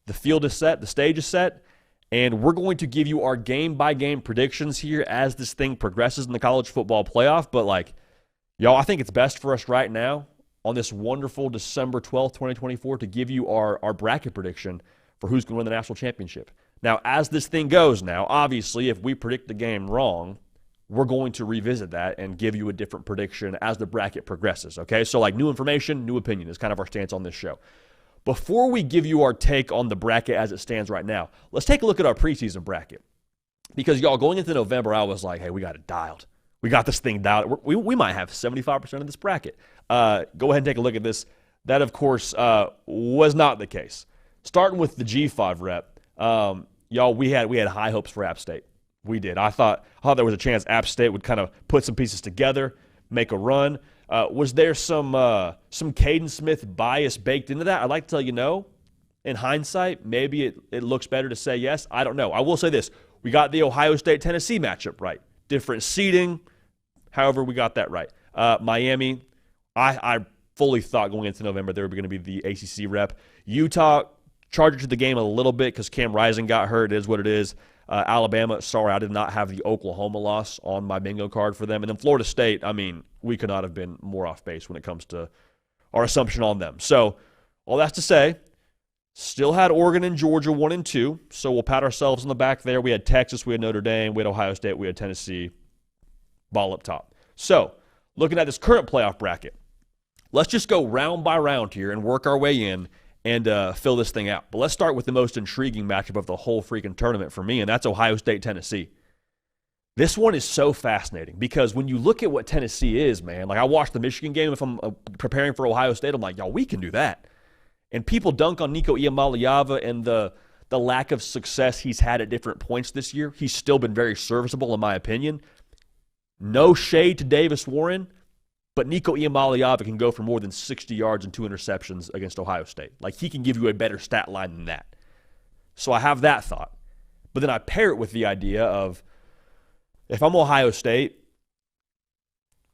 The field is set. The stage is set. And we're going to give you our game-by-game predictions here as this thing progresses in the college football playoff. But, y'all, I think it's best for us right now on this wonderful December 12th, 2024, to give you our bracket prediction for who's going to win the national championship. Now, as this thing goes now, obviously, if we predict the game wrong, we're going to revisit that and give you a different prediction as the bracket progresses, okay? So, new information, new opinion is kind of our stance on this show. Before we give you our take on the bracket as it stands right now, let's take a look at our preseason bracket. Because, y'all, going into November, I was like, hey, we got it dialed. We got this thing dialed. We might have 75% of this bracket. Go ahead and take a look at this. That, of course, was not the case. Starting with the G5 rep, y'all, we had high hopes for App State. We did. I thought there was a chance App State would kind of put some pieces together, make a run. Was there some Caden Smith bias baked into that? I'd like to tell you no. In hindsight, maybe it looks better to say yes. I don't know. I will say this. We got the Ohio State-Tennessee matchup right. Different seeding. However, we got that right. Miami, I fully thought going into November they were going to be the ACC rep. Utah, charged to the game a little bit because Cam Rising got hurt. It is what it is. Alabama, sorry, I did not have the Oklahoma loss on my bingo card for them. And then Florida State, I mean, we could not have been more off base when it comes to our assumption on them. So, all that's to say, still had Oregon and Georgia 1 and 2. So, we'll pat ourselves on the back there. We had Texas, we had Notre Dame, we had Ohio State, we had Tennessee. Ball up top. So, looking at this current playoff bracket, let's just go round by round here and work our way in and fill this thing out. But let's start with the most intriguing matchup of the whole freaking tournament for me, and that's Ohio State-Tennessee. This one is so fascinating because when you look at what Tennessee is, man, I watched the Michigan game. If I'm preparing for Ohio State, I'm like, y'all, we can do that. And people dunk on Nico Iamaleava and the lack of success he's had at different points this year. He's still been very serviceable, in my opinion. No shade to Davis Warren, but Nico Iamaleava can go for more than 60 yards and 2 interceptions against Ohio State. He can give you a better stat line than that. So I have that thought. But then I pair it with the idea of, if I'm Ohio State,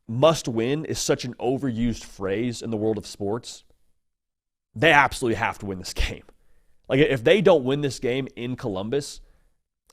must win is such an overused phrase in the world of sports. They absolutely have to win this game. If they don't win this game in Columbus,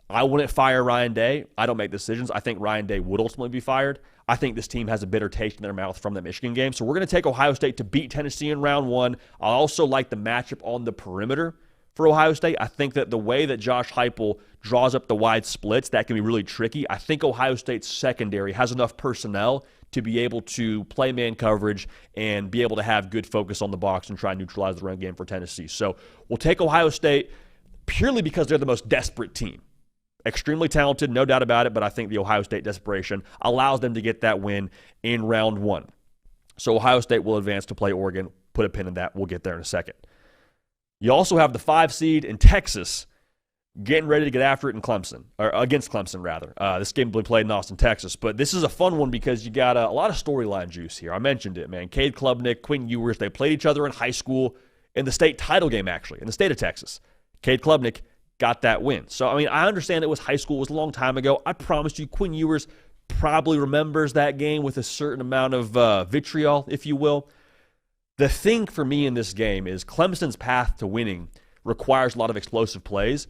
I wouldn't fire Ryan Day. I don't make decisions. I think Ryan Day would ultimately be fired. I think this team has a bitter taste in their mouth from the Michigan game. So we're going to take Ohio State to beat Tennessee in round 1. I also like the matchup on the perimeter for Ohio State. I think that the way that Josh Heupel draws up the wide splits, that can be really tricky. I think Ohio State's secondary has enough personnel to be able to play man coverage and be able to have good focus on the box and try and neutralize the run game for Tennessee. So we'll take Ohio State purely because they're the most desperate team. Extremely talented, no doubt about it, but I think the Ohio State desperation allows them to get that win in round 1. So Ohio State will advance to play Oregon. Put a pin in that. We'll get there in a second. You also have the 5 seed in Texas getting ready to get after it in Clemson, or against Clemson, rather. This game will be played in Austin, Texas. But this is a fun one because you got a lot of storyline juice here. I mentioned it, man. Cade Klubnik, Quinn Ewers, they played each other in high school in the state title game, actually, in the state of Texas. Cade Klubnik got that win. So, I understand it was high school. It was a long time ago. I promise you, Quinn Ewers probably remembers that game with a certain amount of vitriol, if you will. The thing for me in this game is Clemson's path to winning requires a lot of explosive plays.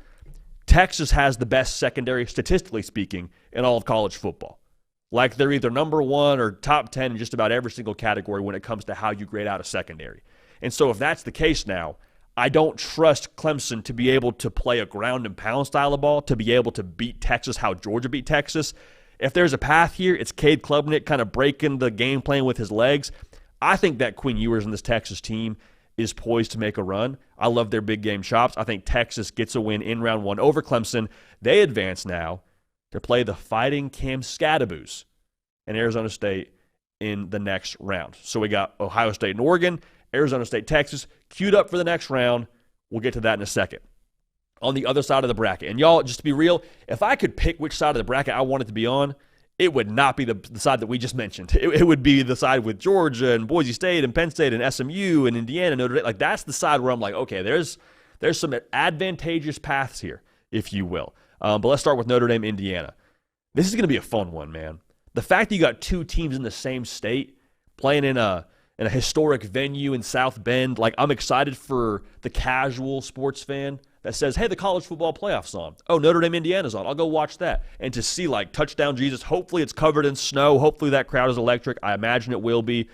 Texas has the best secondary, statistically speaking, in all of college football. They're either number 1 or top 10 in just about every single category when it comes to how you grade out a secondary. And so if that's the case now, I don't trust Clemson to be able to play a ground and pound style of ball, to be able to beat Texas how Georgia beat Texas. If there's a path here, it's Cade Klubnik kind of breaking the game plan with his legs. I think that Quinn Ewers and this Texas team is poised to make a run. I love their big game chops. I think Texas gets a win in round 1 over Clemson. They advance now to play the Fighting Cam Scadaboos and Arizona State in the next round. So we got Ohio State and Oregon, Arizona State, Texas, queued up for the next round. We'll get to that in a second. On the other side of the bracket, and y'all, just to be real, if I could pick which side of the bracket I wanted to be on, it would not be the side that we just mentioned. It would be the side with Georgia and Boise State and Penn State and SMU and Indiana and Notre Dame. That's the side where I'm like, okay, there's some advantageous paths here, if you will. But let's start with Notre Dame, Indiana. This is going to be a fun one, man. The fact that you got 2 teams in the same state playing in a historic venue in South Bend, I'm excited for the casual sports fan. that says, hey, the college football playoff's on. Oh, Notre Dame, Indiana's on. I'll go watch that. And to see, like, touchdown Jesus, hopefully it's covered in snow. Hopefully that crowd is electric. I imagine it will be.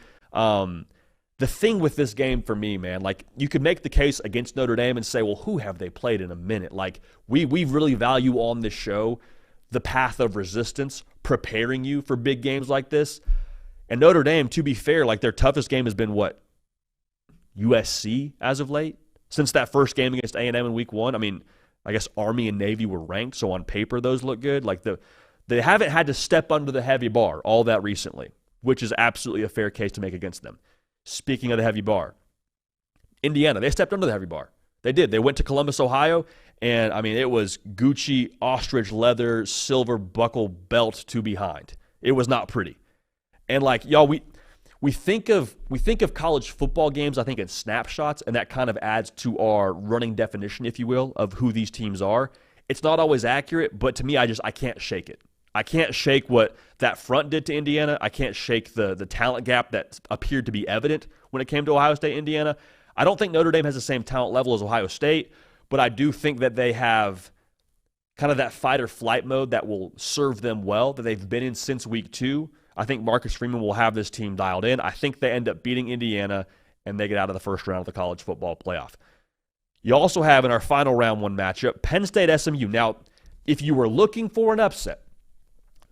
The thing with this game for me, man, like, you could make the case against Notre Dame and say, well, who have they played in a minute? Like, we really value on this show the path of resistance, preparing you for big games like this. And Notre Dame, to be fair, like, their toughest game has been what? USC as of late? Since that first game against A&M in week 1, I mean, I guess Army and Navy were ranked, so on paper those look good. Like, they haven't had to step under the heavy bar all that recently, which is absolutely a fair case to make against them. Speaking of the heavy bar, Indiana, they stepped under the heavy bar. They did. They went to Columbus, Ohio, and, I mean, it was Gucci, ostrich leather, silver buckle belt to behind. It was not pretty. And, like, y'all, we think of college football games, I think, in snapshots, and that kind of adds to our running definition, if you will, of who these teams are. It's not always accurate, but to me, I can't shake it. I can't shake what that front did to Indiana. I can't shake the talent gap that appeared to be evident when it came to Ohio State, Indiana. I don't think Notre Dame has the same talent level as Ohio State, but I do think that they have kind of that fight or flight mode that will serve them well, that they've been in since week 2. I think Marcus Freeman will have this team dialed in. I think they end up beating Indiana, and they get out of the first round of the college football playoff. You also have in our final round 1 matchup, Penn State SMU. Now, if you were looking for an upset,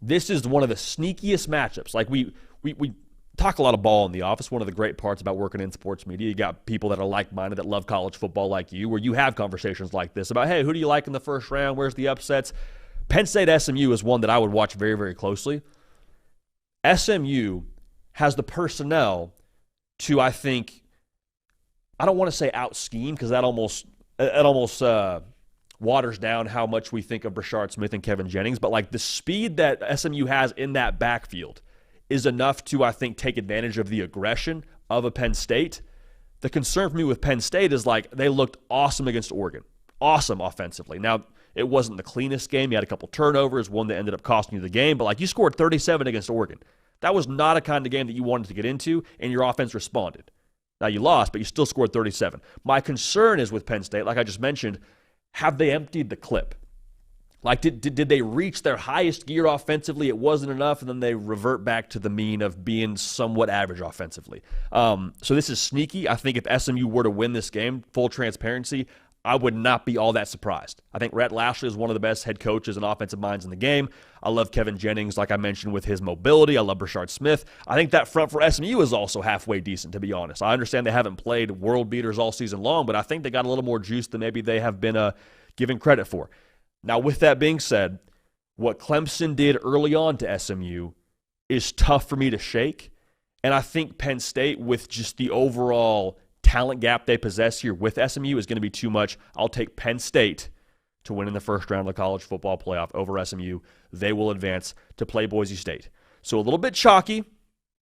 this is one of the sneakiest matchups. Like, we talk a lot of ball in the office. One of the great parts about working in sports media, you got people that are like-minded that love college football like you, where you have conversations like this about, hey, who do you like in the first round? Where's the upsets? Penn State SMU is one that I would watch very, very closely. SMU has the personnel to, I think, I don't want to say out-scheme because that almost waters down how much we think of Brashard Smith and Kevin Jennings, but like the speed that SMU has in that backfield is enough to, I think, take advantage of the aggression of a Penn State. The concern for me with Penn State is, like, they looked awesome against Oregon. Awesome offensively. Now, it wasn't the cleanest game. You had a couple turnovers, one that ended up costing you the game, but, like, you scored 37 against Oregon. That was not a kind of game that you wanted to get into, and your offense responded. Now, you lost, but you still scored 37. My concern is with Penn State, like I just mentioned, have they emptied the clip? Like, did they reach their highest gear offensively? It wasn't enough, and then they revert back to the mean of being somewhat average offensively. So this is sneaky. I think if SMU were to win this game, full transparency, I would not be all that surprised. I think Rhett Lashlee is one of the best head coaches and offensive minds in the game. I love Kevin Jennings, like I mentioned, with his mobility. I love Brashard Smith. I think that front for SMU is also halfway decent, to be honest. I understand they haven't played world beaters all season long, but I think they got a little more juice than maybe they have been given credit for. Now, with that being said, what Clemson did early on to SMU is tough for me to shake. And I think Penn State, with just the overall talent gap they possess here with SMU, is going to be too much. I'll take Penn State to win in the first round of the college football playoff over SMU. They will advance to play Boise State. So a little bit chalky.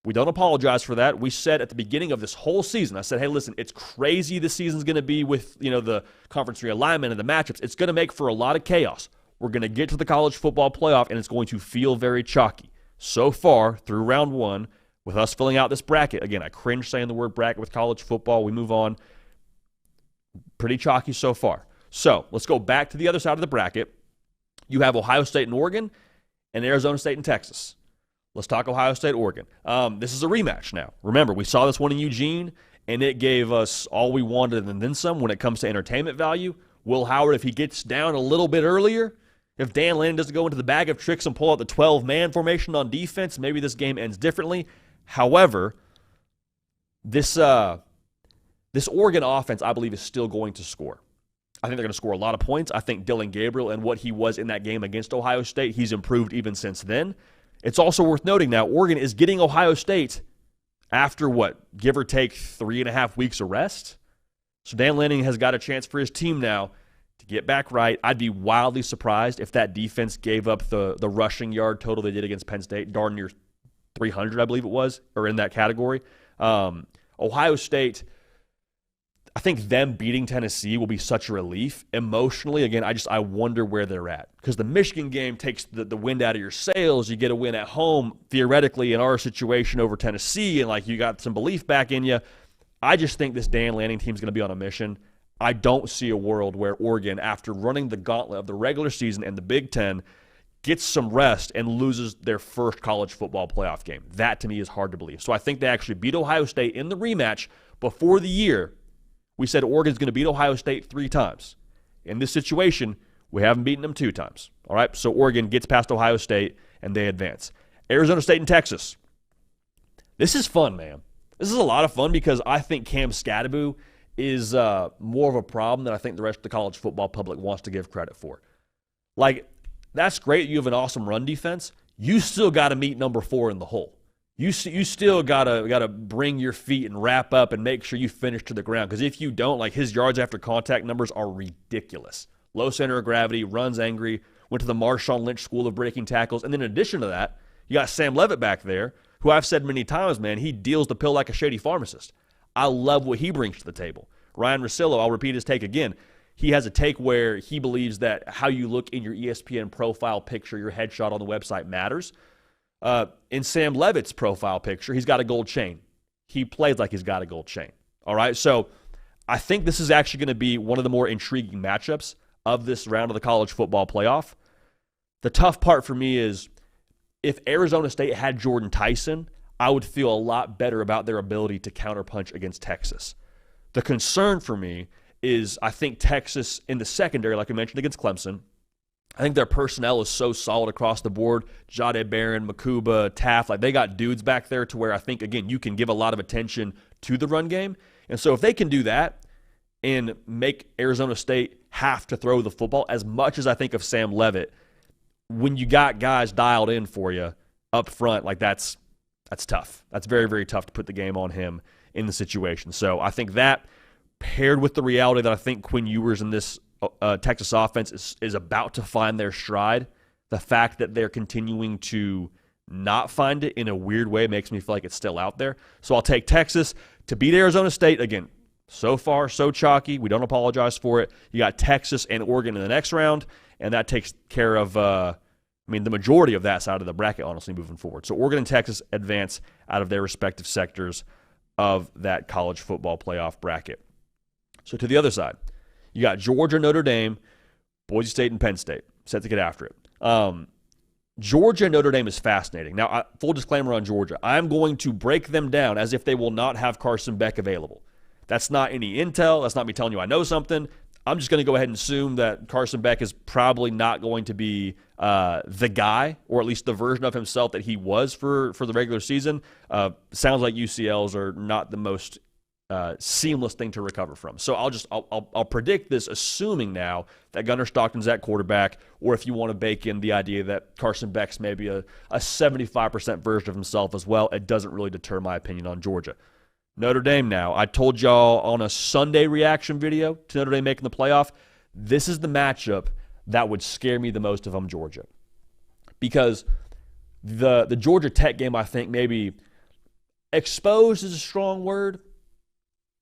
We don't apologize for that. We said at the beginning of this whole season, I said, hey, listen, it's crazy this season's going to be with, the conference realignment and the matchups. It's going to make for a lot of chaos. We're going to get to the college football playoff, and it's going to feel very chalky. So far, through round 1, with us filling out this bracket, again, I cringe saying the word bracket with college football. We move on. Pretty chalky so far. So let's go back to the other side of the bracket. You have Ohio State and Oregon and Arizona State and Texas. Let's talk Ohio State, Oregon. This is a rematch now. Remember, we saw this one in Eugene, and it gave us all we wanted and then some when it comes to entertainment value. Will Howard, if he gets down a little bit earlier, if Dan Lanning doesn't go into the bag of tricks and pull out the 12-man formation on defense, maybe this game ends differently. However, this Oregon offense, I believe, is still going to score. I think they're going to score a lot of points. I think Dylan Gabriel and what he was in that game against Ohio State, he's improved even since then. It's also worth noting now, Oregon is getting Ohio State after give or take 3.5 weeks of rest. So Dan Lanning has got a chance for his team now to get back right. I'd be wildly surprised if that defense gave up the rushing yard total they did against Penn State, darn near 300, I believe it was, or in that category. Ohio State, I think them beating Tennessee will be such a relief. Emotionally, again, I wonder where they're at. Because the Michigan game takes the wind out of your sails. You get a win at home, theoretically, in our situation over Tennessee, and you got some belief back in you. I just think this Dan Lanning team is going to be on a mission. I don't see a world where Oregon, after running the gauntlet of the regular season and the Big Ten, gets some rest and loses their first college football playoff game. That, to me, is hard to believe. So I think they actually beat Ohio State in the rematch before the year. We said Oregon's going to beat Ohio State 3 times. In this situation, we haven't beaten them 2 times. All right, so Oregon gets past Ohio State, and they advance. Arizona State and Texas. This is fun, man. This is a lot of fun because I think Cam Scadaboo is more of a problem than I think the rest of the college football public wants to give credit for. Like, that's great. You have an awesome run defense. You still got to meet number 4 in the hole. You still gotta bring your feet and wrap up and make sure you finish to the ground. Because if you don't, like, his yards after contact numbers are ridiculous. Low center of gravity, runs angry, went to the Marshawn Lynch School of Breaking Tackles. And then in addition to that, you got Sam Levitt back there, who I've said many times, man, he deals the pill like a shady pharmacist. I love what he brings to the table. Ryan Russillo, I'll repeat his take again. He has a take where he believes that how you look in your ESPN profile picture, your headshot on the website matters. In Sam Levitt's profile picture, he's got a gold chain. He plays like he's got a gold chain. All right, so I think this is actually going to be one of the more intriguing matchups of this round of the college football playoff. The tough part for me is if Arizona State had Jordan Tyson, I would feel a lot better about their ability to counterpunch against Texas. The concern for me is I think Texas in the secondary, like I mentioned against Clemson, I think their personnel is so solid across the board. Jahdae Barron, Makuba, Taft, like they got dudes back there to where I think, again, you can give a lot of attention to the run game. And so if they can do that and make Arizona State have to throw the football, as much as I think of Sam Levitt, when you got guys dialed in for you up front, like that's tough. That's very, very tough to put the game on him in the situation. So I think that paired with the reality that I think Quinn Ewers in this Texas offense is about to find their stride, the fact that they're continuing to not find it in a weird way makes me feel like it's still out there. So I'll take Texas to beat Arizona State. Again, so far, so chalky. We don't apologize for it. You got Texas and Oregon in the next round, and that takes care of, the majority of that side of the bracket, honestly, moving forward. So Oregon and Texas advance out of their respective sectors of that college football playoff bracket. So to the other side, you got Georgia, Notre Dame, Boise State, and Penn State set to get after it. Georgia and Notre Dame is fascinating. Now, full disclaimer on Georgia, I'm going to break them down as if they will not have Carson Beck available. That's not any intel. That's not me telling you I know something. I'm just going to go ahead and assume that Carson Beck is probably not going to be the guy, or at least the version of himself that he was for the regular season. Sounds like UCLs are not the most seamless thing to recover from. So I'll predict this, assuming now that Gunnar Stockton's at quarterback, or if you want to bake in the idea that Carson Beck's maybe a 75% version of himself as well, it doesn't really deter my opinion on Georgia. Notre Dame now. I told y'all on a Sunday reaction video to Notre Dame making the playoff, this is the matchup that would scare me the most if I'm Georgia. Because the Georgia Tech game, I think maybe exposed is a strong word,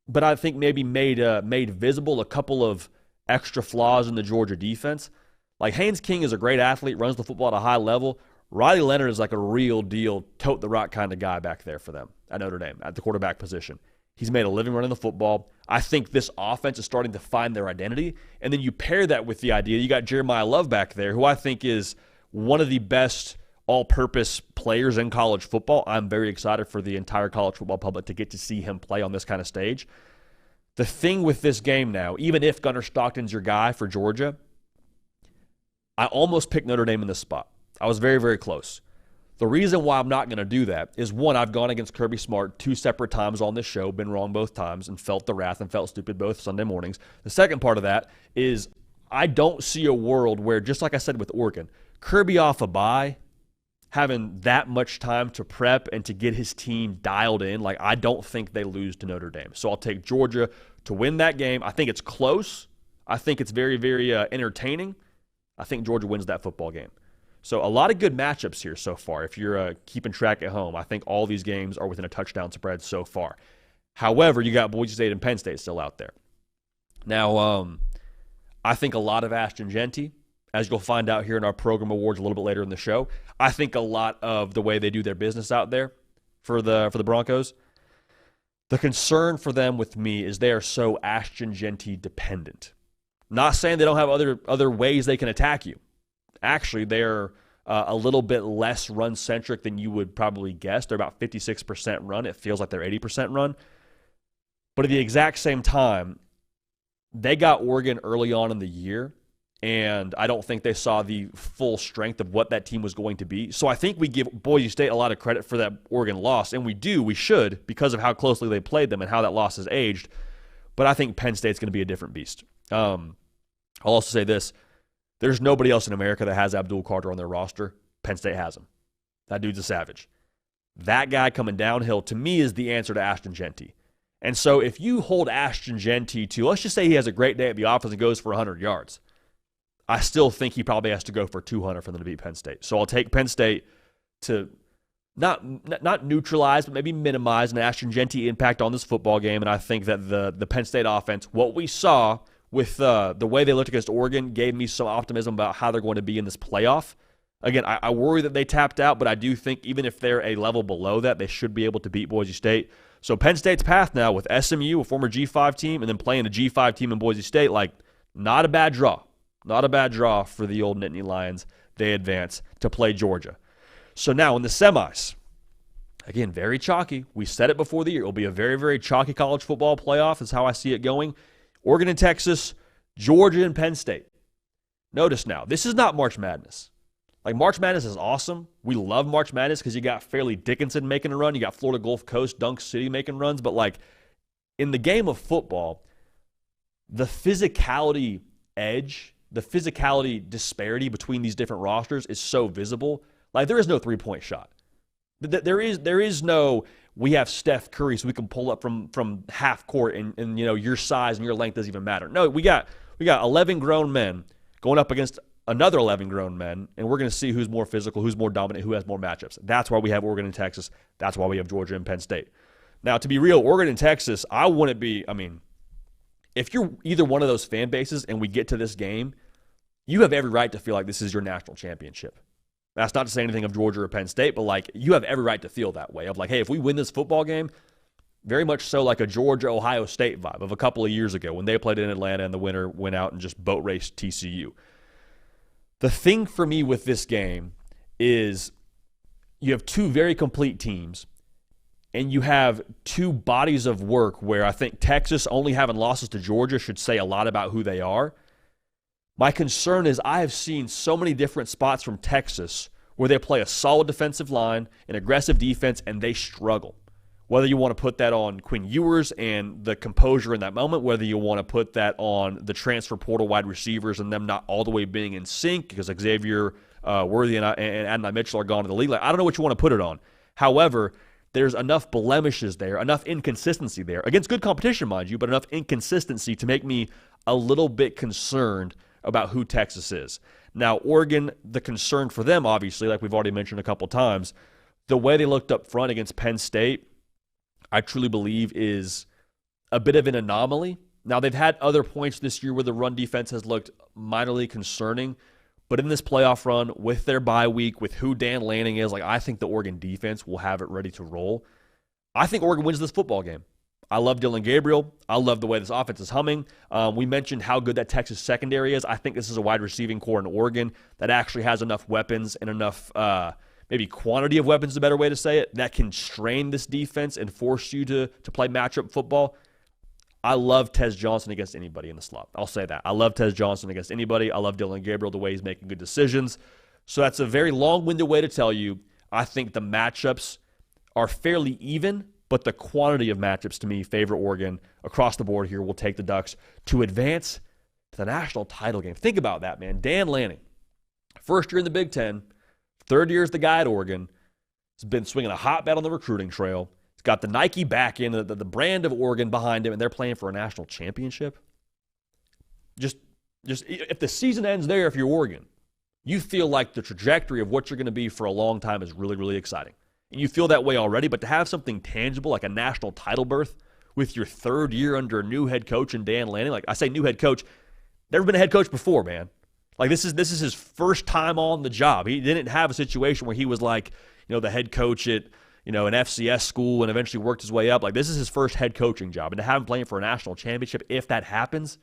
but I think maybe made visible a couple of extra flaws in the Georgia defense. Like, Haynes King is a great athlete, runs the football at a high level. Riley Leonard is like a real deal, tote the rock kind of guy back there for them at Notre Dame at the quarterback position. He's made a living running the football. I think this offense is starting to find their identity. And then you pair that with the idea, you got Jeremiah Love back there, who I think is one of the best all-purpose players in college football. I'm very excited for the entire college football public to get to see him play on this kind of stage. The thing with this game now, even if Gunnar Stockton's your guy for Georgia, I almost picked Notre Dame in this spot. I was very, very close. The reason why I'm not going to do that is, one, I've gone against Kirby Smart 2 separate times on this show, been wrong both times, and felt the wrath and felt stupid both Sunday mornings. The second part of that is I don't see a world where, just like I said with Oregon, Kirby off a bye, having that much time to prep and to get his team dialed in, like, I don't think they lose to Notre Dame. So I'll take Georgia to win that game. I think it's close. I think it's very, very entertaining. I think Georgia wins that football game. So a lot of good matchups here so far. If you're keeping track at home, I think all these games are within a touchdown spread so far. However, you got Boise State and Penn State still out there. Now, I think a lot of Ashton Jeanty, as you'll find out here in our program awards a little bit later in the show. I think a lot of the way they do their business out there for the Broncos, The concern for them with me is they are so Ashton Jeanty dependent. Not saying they don't have other ways they can attack you. Actually, they're a little bit less run-centric than you would probably guess. They're about 56% run. It feels like they're 80% run. But at the exact same time, they got Oregon early on in the year, and I don't think they saw the full strength of what that team was going to be. So I think we give Boise State a lot of credit for that Oregon loss, and we should, because of how closely they played them and how that loss has aged. But I think Penn State's going to be a different beast. I'll also say this. There's nobody else in America that has Abdul Carter on their roster. Penn State has him. That dude's a savage. That guy coming downhill, to me, is the answer to Ashton Jeanty. And so if you hold Ashton Jeanty to, let's just say he has a great day at the office and goes for 100 yards, I still think he probably has to go for 200 for them to beat Penn State. So I'll take Penn State to not neutralize, but maybe minimize an Ashton Jeanty impact on this football game. And I think that the Penn State offense, what we saw with the way they looked against Oregon, gave me some optimism about how they're going to be in this playoff. Again, I worry that they tapped out, but I do think even if they're a level below that, they should be able to beat Boise State. So Penn State's path now with SMU, a former G5 team, and then playing a G5 team in Boise State, like, not a bad draw. Not a bad draw for the old Nittany Lions. They advance to play Georgia. So now in the semis, again, very chalky. We said it before the year. It will be a very, very chalky college football playoff is how I see it going. Oregon and Texas, Georgia and Penn State. Notice now, this is not March Madness. Like, March Madness is awesome. We love March Madness because you got Fairleigh Dickinson making a run. You got Florida Gulf Coast, Dunk City making runs. But, like, in the game of football, the physicality edge, the physicality disparity between these different rosters is so visible. Like, there is no three-point shot. There is no, we have Steph Curry so we can pull up from half court and you know, your size and your length doesn't even matter. No, we got 11 grown men going up against another 11 grown men, and we're going to see who's more physical, who's more dominant, who has more matchups. That's why we have Oregon and Texas. That's why we have Georgia and Penn State. Now, to be real, Oregon and Texas, I wouldn't be, I mean, if you're either one of those fan bases and we get to this game, you have every right to feel like this is your national championship. That's not to say anything of Georgia or Penn State, but, like, you have every right to feel that way of, like, hey, if we win this football game, very much so like a Georgia-Ohio State vibe of a couple of years ago when they played in Atlanta and the winner went out and just boat raced TCU. The thing for me with this game is you have two very complete teams, and you have two bodies of work where I think Texas only having losses to Georgia should say a lot about who they are. My concern is I have seen so many different spots from Texas where they play a solid defensive line, an aggressive defense, and they struggle. Whether you want to put that on Quinn Ewers and the composure in that moment, whether you want to put that on the transfer portal wide receivers and them not all the way being in sync because Xavier Worthy and Adonai Mitchell are gone to the league. Like, I don't know what you want to put it on. However, there's enough blemishes there, enough inconsistency there, against good competition, mind you, but enough inconsistency to make me a little bit concerned about who Texas is. Now, Oregon, the concern for them, obviously, like we've already mentioned a couple times, the way they looked up front against Penn State, I truly believe is a bit of an anomaly. Now, they've had other points this year where the run defense has looked minorly concerning, but in this playoff run, with their bye week, with who Dan Lanning is, like, I think the Oregon defense will have it ready to roll. I think Oregon wins this football game. I love Dylan Gabriel. I love the way this offense is humming. We mentioned how good that Texas secondary is. I think this is a wide receiving core in Oregon that actually has enough weapons and enough maybe quantity of weapons is a better way to say it, that can strain this defense and force you to play matchup football. I love Tez Johnson against anybody in the slot. I'll say that. I love Tez Johnson against anybody. I love Dylan Gabriel, the way he's making good decisions. So that's a very long-winded way to tell you I think the matchups are fairly even, but the quantity of matchups, to me, favor Oregon across the board here. Will take the Ducks to advance to the national title game. Think about that, man. Dan Lanning, first year in the Big Ten, third year as the guy at Oregon, has been swinging a hot bat on the recruiting trail. He's got the Nike back in, the brand of Oregon behind him, and they're playing for a national championship. Just if the season ends there, if you're Oregon, you feel like the trajectory of what you're going to be for a long time is really, really exciting. And you feel that way already, but to have something tangible like a national title berth with your third year under a new head coach in Dan Lanning, like I say new head coach, never been a head coach before, man. Like this is his first time on the job. He didn't have a situation where he was like, the head coach at, an FCS school and eventually worked his way up. Like, this is his first head coaching job. And to have him playing for a national championship, if that happens,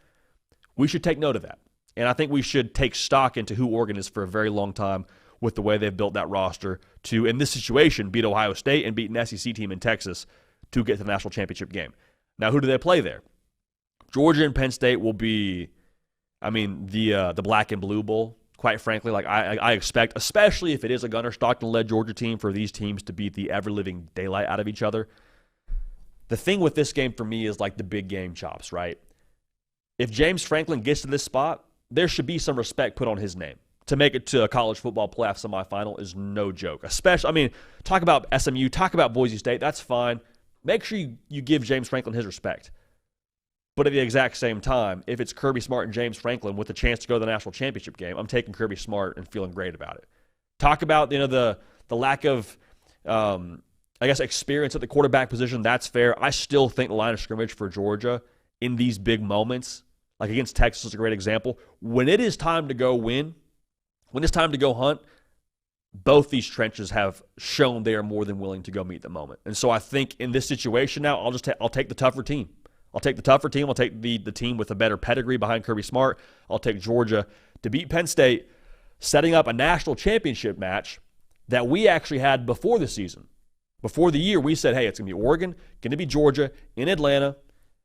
we should take note of that. And I think we should take stock into who Oregon is for a very long time with the way they've built that roster to, in this situation, beat Ohio State and beat an SEC team in Texas to get to the national championship game. Now, who do they play there? Georgia and Penn State will be, the black and blue bowl. Quite frankly, like I expect, especially if it is a Gunnar Stockton-led Georgia team, for these teams to beat the ever-living daylight out of each other. The thing with this game for me is like the big game chops, right? If James Franklin gets to this spot, there should be some respect put on his name. To make it to a college football playoff semifinal is no joke. Especially, talk about SMU, talk about Boise State, that's fine. Make sure you give James Franklin his respect. But at the exact same time, if it's Kirby Smart and James Franklin with a chance to go to the national championship game, I'm taking Kirby Smart and feeling great about it. Talk about the lack of experience at the quarterback position. That's fair. I still think the line of scrimmage for Georgia in these big moments, like against Texas, is a great example. When it is time to go win, when it's time to go hunt, both these trenches have shown they are more than willing to go meet the moment. And so I think in this situation now, I'll take the tougher team. I'll take the tougher team. I'll take the team with a better pedigree behind Kirby Smart. I'll take Georgia to beat Penn State, setting up a national championship match that we actually had before the season. Before the year, we said, hey, it's going to be Oregon, going to be Georgia, in Atlanta.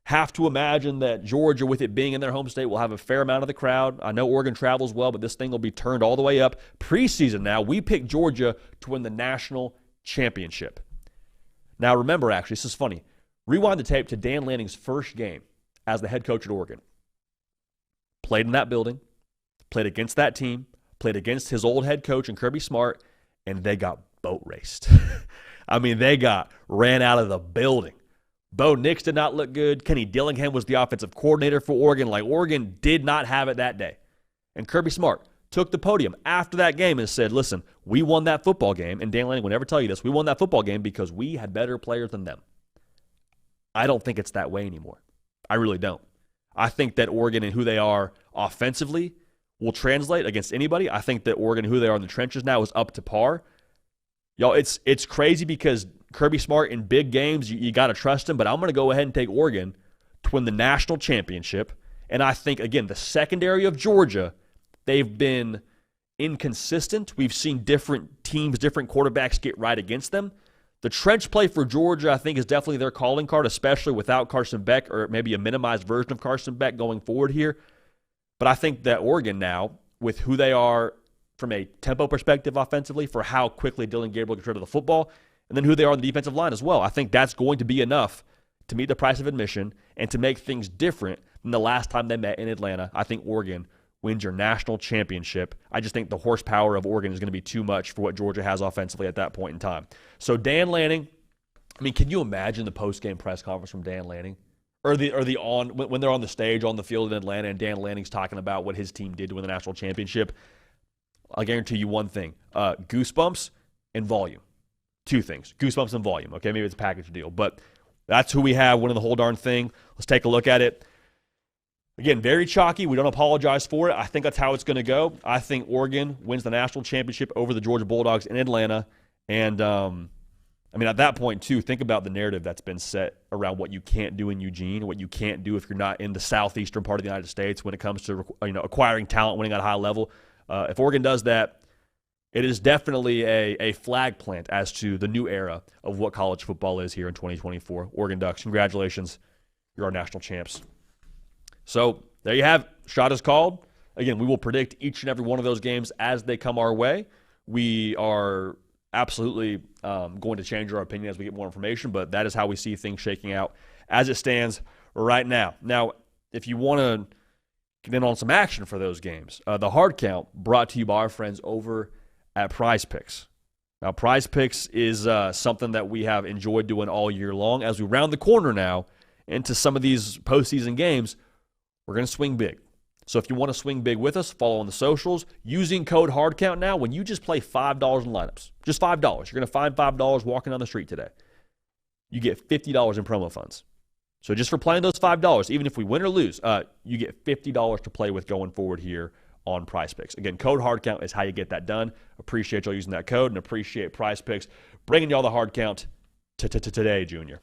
Have to imagine that Georgia, with it being in their home state, will have a fair amount of the crowd. I know Oregon travels well, but this thing will be turned all the way up. Preseason now, we picked Georgia to win the national championship. Now, remember, actually, this is funny. Rewind the tape to Dan Lanning's first game as the head coach at Oregon. Played in that building, played against that team, played against his old head coach and Kirby Smart, and they got boat raced. They got ran out of the building. Bo Nix did not look good. Kenny Dillingham was the offensive coordinator for Oregon. Like, Oregon did not have it that day. And Kirby Smart took the podium after that game and said, listen, we won that football game, and Dan Lanning would never tell you this, we won that football game because we had better players than them. I don't think it's that way anymore. I really don't. I think that Oregon and who they are offensively will translate against anybody. I think that Oregon, who they are in the trenches now, is up to par. Y'all, it's crazy because Kirby Smart in big games, you got to trust him, but I'm going to go ahead and take Oregon to win the national championship. And I think, again, the secondary of Georgia, they've been inconsistent. We've seen different teams, different quarterbacks get right against them. The trench play for Georgia, I think, is definitely their calling card, especially without Carson Beck, or maybe a minimized version of Carson Beck going forward here. But I think that Oregon now, with who they are from a tempo perspective offensively, for how quickly Dylan Gabriel gets rid of the football, and then who they are on the defensive line as well, I think that's going to be enough to meet the price of admission and to make things different than the last time they met in Atlanta. I think Oregon wins your national championship. I just think the horsepower of Oregon is going to be too much for what Georgia has offensively at that point in time. So Dan Lanning, can you imagine the post-game press conference from Dan Lanning? Or when they're on the stage on the field in Atlanta and Dan Lanning's talking about what his team did to win the national championship? I'll guarantee you one thing. Goosebumps and volume. Two things. Goosebumps and volume. Okay, maybe it's a package deal. But that's who we have winning the whole darn thing. Let's take a look at it. Again, very chalky. We don't apologize for it. I think that's how it's going to go. I think Oregon wins the national championship over the Georgia Bulldogs in Atlanta. And, at that point, too, think about the narrative that's been set around what you can't do in Eugene, what you can't do if you're not in the southeastern part of the United States when it comes to acquiring talent, winning at a high level. If Oregon does that, it is definitely a flag plant as to the new era of what college football is here in 2024. Oregon Ducks, congratulations. You're our national champs. So there you have it. Shot is called. Again, we will predict each and every one of those games as they come our way. We are absolutely going to change our opinion as we get more information, but that is how we see things shaking out as it stands right now. Now, if you want to get in on some action for those games, the hard count brought to you by our friends over at Prize Picks. Now, Prize Picks is something that we have enjoyed doing all year long. As we round the corner now into some of these postseason games, we're going to swing big. So if you want to swing big with us, follow on the socials. Using code HARDCOUNT now, when you just play $5 in lineups, just $5, you're going to find $5 walking down the street today. You get $50 in promo funds. So just for playing those $5, even if we win or lose, you get $50 to play with going forward here on Prize Picks. Again, code HARDCOUNT is how you get that done. Appreciate y'all using that code and appreciate Prize Picks bringing y'all the hard count today, Junior.